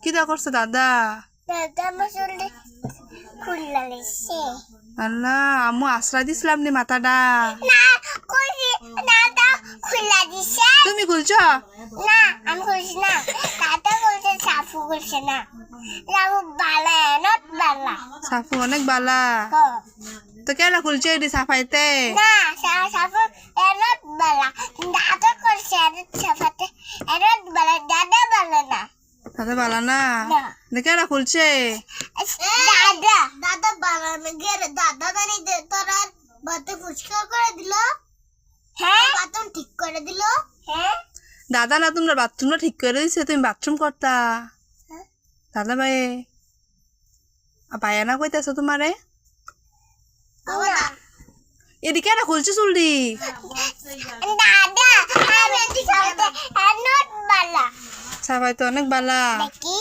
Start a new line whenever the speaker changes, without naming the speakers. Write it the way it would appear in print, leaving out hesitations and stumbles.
কি দা করছে দাদা?
দাদা আমার চুলটি খুললা লেছে।
আল্লাহ আম্মু আশ্রয় দিছিলাম নি মাথাটা।
না খুলছি, দাদা খুললা দিছে।
তুমি খুলছ?
না আমি খুলছি না, দাদা খুলছে, সাফু খুলছে না। সাফু বালা নট বালা।
সাফু অনেক বালা। তো কেন খুলছে এটি সাফাইতে?
না সাফু নট বালা, দাদা খুলছে সাফাতে নট বালা, দাদা বালা না।
দাদা বালা না?
না
কেন খুলছে?
দাদা দাদা বালা না গেরে দাদা জানি তোরা বাতে ফুসকা করে দিল। হ্যাঁ বাথরুম ঠিক করে দিল। হ্যাঁ
দাদা না তোমরা বাথরুমটা ঠিক করে দিছে, তুমি বাথরুম করতা। দাদা ভাই পায়া না কইতাছো তোমারে? এদিকে কেন খুলছে চুলটি?
দাদা আমি এদিকে নট বালা।
সাফাই তো অনেক বালা।
দেখি